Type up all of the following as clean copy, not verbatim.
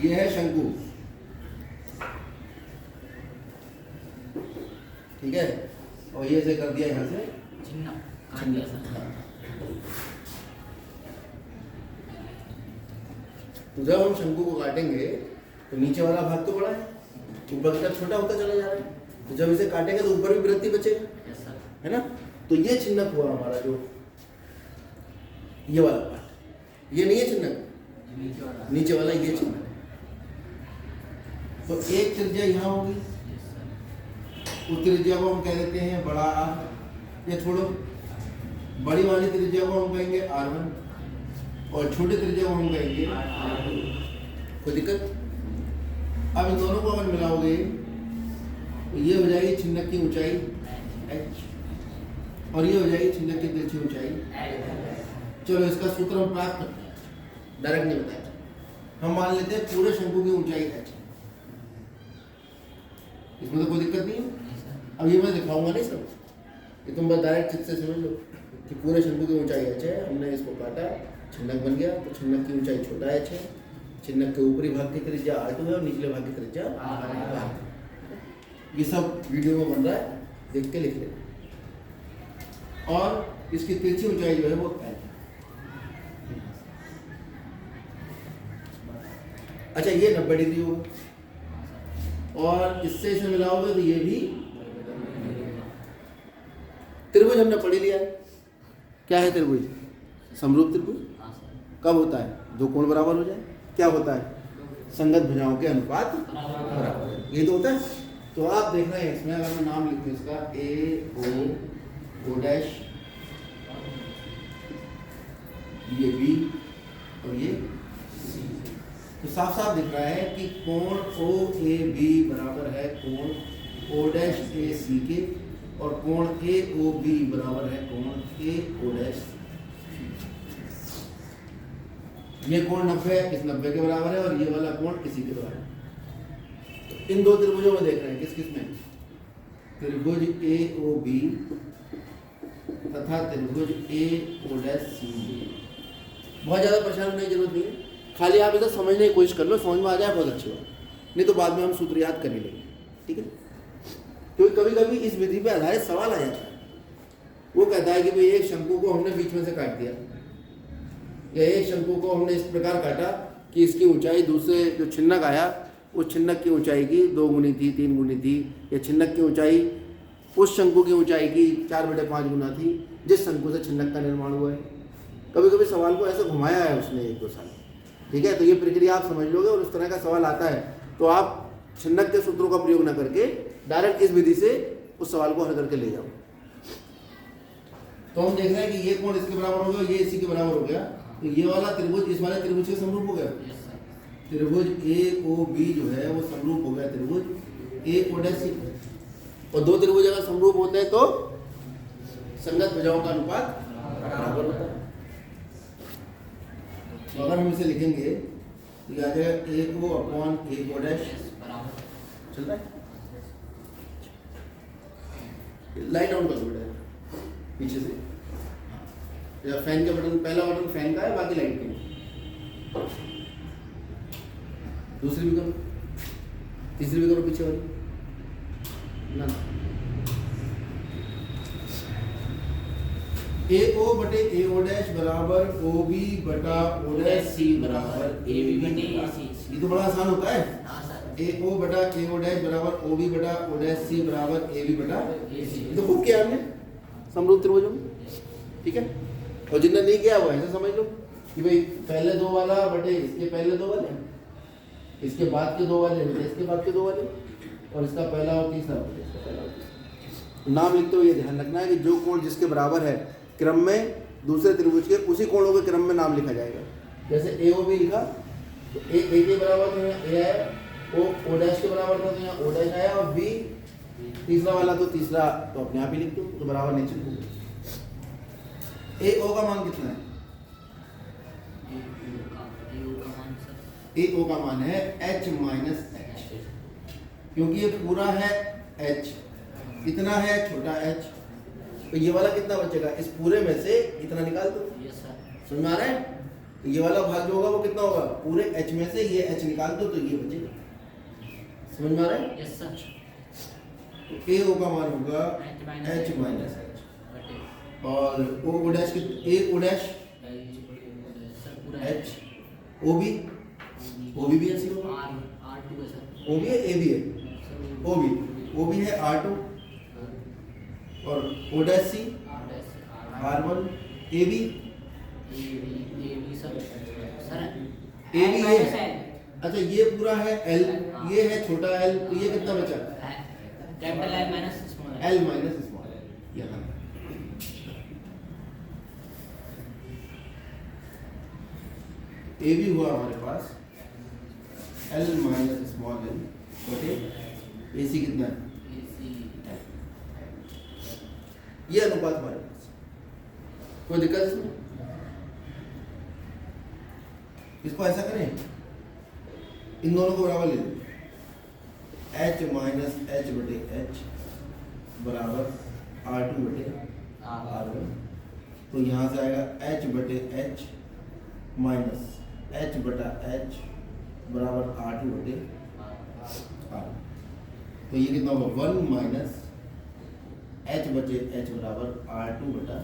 ये है शंकु, ठीक है, और ये से कर दिया यहाँ से चिन्ह काट दिया सर। तो जब हम शंकु को काटेंगे तो नीचे वाला भाग तो बड़ा है, ऊपर की तरफ छोटा होता चला जा रहा है, तो जब इसे काटेंगे तो ऊपर भी वृत्ति बचेगा, यस सर। है ना। तो ये चिन्हक हुआ हमारा जो ये वाला पार्ट, ये नहीं है चिन्हक, नीचे वाला। नीचे वाला ये चिन्हक। तो एक त्रिज्या यहाँ होगी, यस सर। उस त्रिज्या को हम कह देते हैं बड़ा आर, ये छोड़ो, बड़ी वाली त्रिज्या को हम कहेंगे R1 और छोटी त्रिज्या को हम कहेंगे R2। कोई दिक्कत? अब इन दोनों को अगर मिलाओगे तो ये हो जाएगी चिन्हक की ऊंचाई h और ये हो जाएगी चिन्हक की तिरछी ऊंचाई। चलो इसका सूत्र हम प्राप्त करते हैं, डायरेक्ट नहीं बताया, हम मान लेते हैं पूरे शंकु की ऊंचाई h, इसमें तो कोई दिक्कत नहीं है। अब ये मैं दिखाऊंगा नहीं सब, ये तुम बस डायरेक्ट चित्त से समझ लो कि पूरे शंकु की ऊंचाई h है, हमने इसको काटा, छिन्नक बन गया, तो छिन्नक की ऊंचाई छोटा h है, छिन्नक के ऊपरी भाग की त्रिज्या R2 है और निचले भाग की त्रिज्या R1 है। ये सब वीडियो में बन रहा है, देख के लिख लेना। और इसकी तिरछी ऊंचाई जो है वो h है। अच्छा ये 90 डिग्री होगा और इससे इसे मिलाओगे तो ये भी त्रिभुज हमने पढ़ लिया है। क्या है त्रिभुज? समरूप त्रिभुज। कब होता है? दो कोण बराबर हो जाए। क्या होता है? संगत भुजाओं के अनुपात बराबर, ये तो होता है। तो आप देख रहे हैं इसमें अगर मैं नाम लिख दूं इसका A O डैश, ये B और ये C, तो साफ साफ दिख रहा है कि कोण OAB बराबर है कोण O डैश AC के और कोण AOB बराबर है कोण AO डैश। ये कोण 90 है, इस 90 के बराबर है और ये वाला कोण इसी के बराबर है। तो इन दो त्रिभुजों में देख रहे हैं किस किस में, त्रिभुज AOB तथा त्रिभुज AO डैश C। बहुत ज़्यादा परेशान होने की जरूरत नहीं है, खाली आप इधर समझने की कोशिश कर लो, समझ में आ जाए बहुत अच्छी बात, नहीं तो बाद में हम सूत्र याद कर ही लेंगे, ठीक है। क्योंकि कभी कभी इस विधि पे आधारित सवाल आ जाता है, वो कहता है कि भाई एक शंकु को हमने बीच में से काट दिया, या एक शंकु को हमने इस प्रकार काटा कि इसकी ऊंचाई दूसरे जो छिन्नक आया उस छिन्नक की ऊंचाई की 2 गुनी थी, 3 गुनी थी, या छिन्नक की ऊंचाई उस शंकु की ऊंचाई की 4/5 गुना थी जिस शंकु से छिन्नक का निर्माण हुआ है। कभी कभी सवाल को ऐसे घुमाया है उसने 1-2 साल, ठीक है। तो ये प्रक्रिया आप समझ लोगे और उस तरह का सवाल आता है तो आप छिन्नक के सूत्रों का प्रयोग न करके डायरेक्ट इस विधि से उस सवाल को हल करके ले जाओ। तो हम देख रहे हैं कि ये कोण इसके बराबर हो गया, ये इसी के बराबर हो गया, तो ये वाला त्रिभुज इस वाले त्रिभुज के समरूप हो गया। त्रिभुज AOB जो है वो समरूप हो गया त्रिभुज AO डैश C। और दो त्रिभुज अगर समरूप होते हैं तो संगत भुजाओं का अनुपात बराबर होता है। तो अगर हम इसे लिखेंगे तो आ जाएगा AO/AO डैश, चल रहा है। लाइट ऑन कर दो बेटा पीछे से, या फैन का बटन, पहला बटन फैन का है, बाकी लाइट के। दूसरी भी करो, तीसरी भी करो, पीछे वाली ना। AO/AO डैश बराबर OB बटा O डैश C बराबर AB बटा C। ये तो बड़ा आसान होता है। AO/AO डैश बराबर OB बटा O डैश C बराबर AB बटा AC। ये तो खूब किया हमने समरूप त्रिभुजों में, ठीक है। और जिन्हें नहीं किया वो ऐसे समझ लो कि भाई पहले दो वाला बटे इसके पहले दो वाले, इसके बाद के दो वाले बटे इसके बाद के दो वाले, और इसका पहला और तीसरा बटे इसका पहला और तीसरा। नाम लिखते हुए ध्यान रखना है कि जो कोण जिसके बराबर है क्रम में दूसरे त्रिभुज के उसी कोणों के क्रम में नाम लिखा जाएगा। जैसे AOB लिखा तो A के बराबर तो यहाँ A आया, O डैश के बराबर था तो यहाँ O डैश आया, और B तीसरा वाला तो तीसरा तो अपने आप ही लिख दो, तो बराबर नहीं चिन्ह। AO का मान कितना है? AO का मान है H माइनस H, क्योंकि ये पूरा है H, इतना है छोटा h, तो ये वाला कितना बचेगा? इस पूरे में से इतना निकाल दो। Yes sir. समझ में आ रहा है? तो ये वाला भाग जो होगा वो कितना होगा, पूरे h में से ये h निकाल दो तो ये बचेगा। समझ में आ रहा है? Yes sir. तो a o का मान होगा h माइनस h और o dash a o dash sir पूरा h o b भी ऐसी होगा, R2 है सर। o भी है a भी है, o भी है r2 और o dash c r1 a b sir a भी है। अच्छा ये पूरा है l, ये है छोटा l, तो ये कितना बचा, capital L minus small l minus small l यहाँ a भी हुआ हमारे पास l माइनस स्मॉल l बटे ac कितना है, ये अनुपात हमारे पास। कोई दिक्कत इसमें? इसको ऐसा करें, इन दोनों को बराबर ले लें, h माइनस h बटे h बराबर r2 बटे r1। तो यहाँ से आएगा h बटे h माइनस h बटा h बराबर r2 बटे r। तो ये कितना होगा 1 माइनस h बटे h बराबर r2 बटा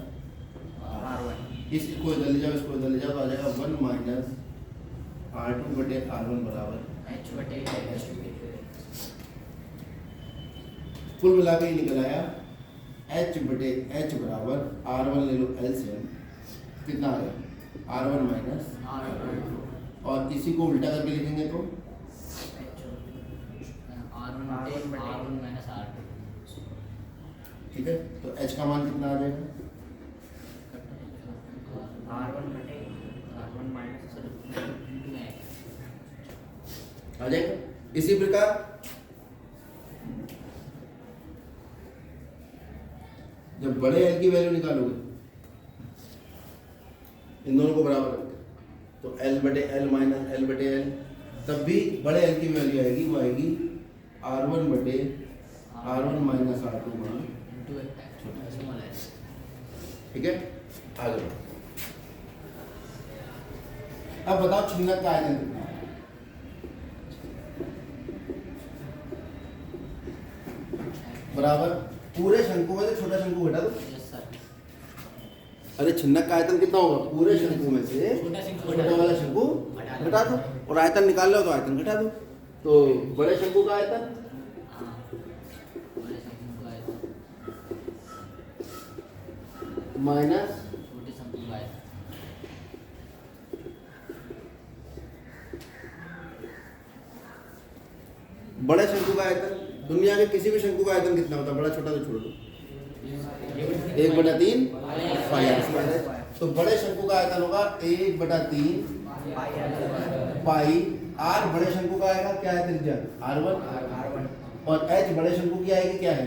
r1। इसको इधर ले जाओ, इसको इधर ले जाओ तो आ जाएगा 1 माइनस r2 बटे r1 बराबर H बटे H। कुल मिला के ये निकल आया h बटे h बराबर r1 ले लो LCM कितना आ गया r1 माइनस और इसी को उल्टा करके लिखेंगे तो R1 माइनस R2। ठीक है, तो h का मान कितना आ जाएगा, R1 माइनस आ जाएगा। इसी प्रकार जब बड़े L की वैल्यू निकालोगे इन दोनों को बराबर करके तो L बटे L माइनस L बटे L, तब भी बड़े L की वैल्यू आएगी, वो आएगी R1 बटे R1 माइनस R2 गुणा स्मॉल है। ठीक है, आगे बढ़ो। अब बताओ छिन्नक का आयतन कितना है, बराबर पूरे शंकु में से छोटा शंकु घटा दो। Yes sir. अरे छिन्नक का आयतन कितना होगा, पूरे शंकु में से छोटा शंकु छोटा वाला शंकु घटा दो, और आयतन निकाल लो तो आयतन घटा दो। तो बड़े शंकु का आयतन माइनस छोटे शंकु का आयतन। बड़े शंकु का आयतन, दुनिया के किसी भी शंकु का आयतन कितना होता है, बड़ा छोटा तो छोड़ दो, 1/3 पाई आर स्क्वायर है। तो बड़े शंकु का आयतन होगा 1/3 पाई आर, बड़े शंकु का आएगा क्या है त्रिज्या r1 और h बड़े शंकु की आएगी क्या है,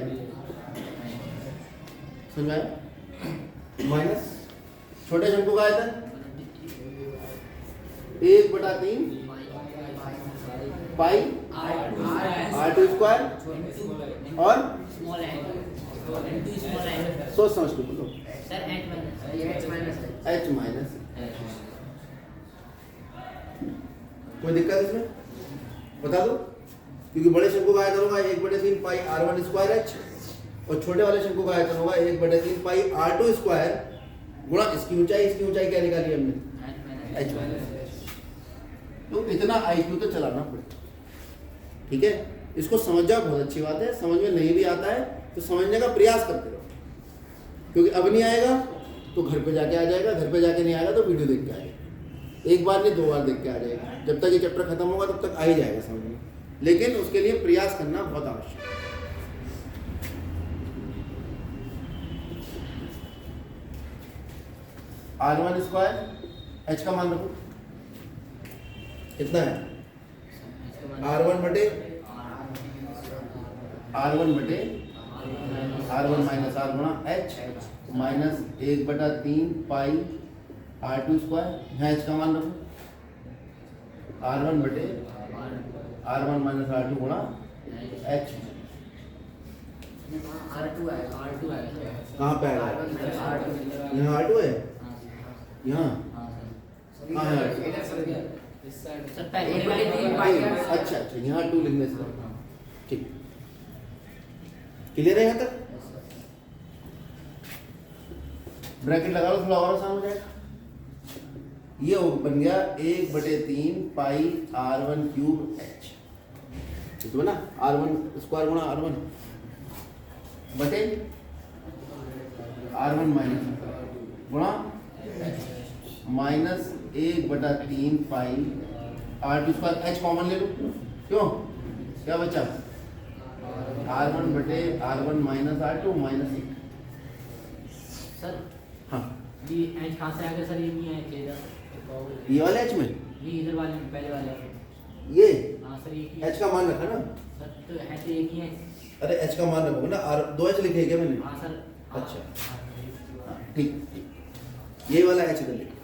समझ में आया, माइनस छोटे शंकु का आयतन 1/3 पाई r2 स्क्वायर और स्मॉल है। इनटू स्मॉल है। सोच समझ के बोलो sir H minus h minus. कोई दिक्कत इसमें, बता दो, क्योंकि बड़े शंकु का आयतन होगा 1/3 पाई r1 स्क्वायर h और छोटे वाले शंकु का आयतन होगा 1/3 पाई r2 स्क्वायर गुणा इसकी ऊंचाई क्या निकाली हमने, h माइनस। तो इतना IQ तो चलाना पड़ेगा, ठीक है। इसको समझ जाओ, बहुत अच्छी बात है। समझ में नहीं भी आता है तो समझने का प्रयास करते रहो, क्योंकि अब नहीं आएगा तो घर पे जाके आ जाएगा, घर पे जाके नहीं आएगा तो वीडियो देख के आ जाएगा, एक बार नहीं 2 बार देख के आ जाएगा। जब तक ये चैप्टर खत्म होगा तब तक आ ही जाएगा समझ में, लेकिन उसके लिए प्रयास करना बहुत आवश्यक है। r1 स्क्वायर h का मान रखो कितना है, r1 बटे r1 माइनस r गुणा h माइनस 1/3 पाई r2 स्क्वायर, यहाँ h का मान रखो r1 बटे r1 माइनस r2 गुणा h। R2 है। कहाँ पे आएगा, यहाँ r2 है, यहाँ हाँ, हाँ। सर पहले वाले 3 पाई अच्छा अच्छा यहाँ 2 लिखने से ठीक क्लियर है यहाँ तक ब्रैकेट लगा लो थोड़ा और आसान हो जाएगा ये बन गया 1/3 पाई r1 क्यूब h ठीक है ना r1 स्क्वायर गुणा r1 बटे r1 माइनस गुणा माइनस 1/3 पाई r2 स्क्वायर h कॉमन ले लो क्यों क्या बचा r1 बटे r1 minus r2 minus 1 sir हाँ ये एच कहाँ से आएगा सर ये नहीं है इधर ये वाले h में ये इधर वाले में पहले वाले में। ये हाँ सर एक ही h का मान रखा ना सर तो है तो एक ही है अरे h का मान रखोगे ना r 2h लिखे क्या मैंने हाँ सर अच्छा। हाँ, हाँ, ठीक ठीक ये वाला h इधर लिखो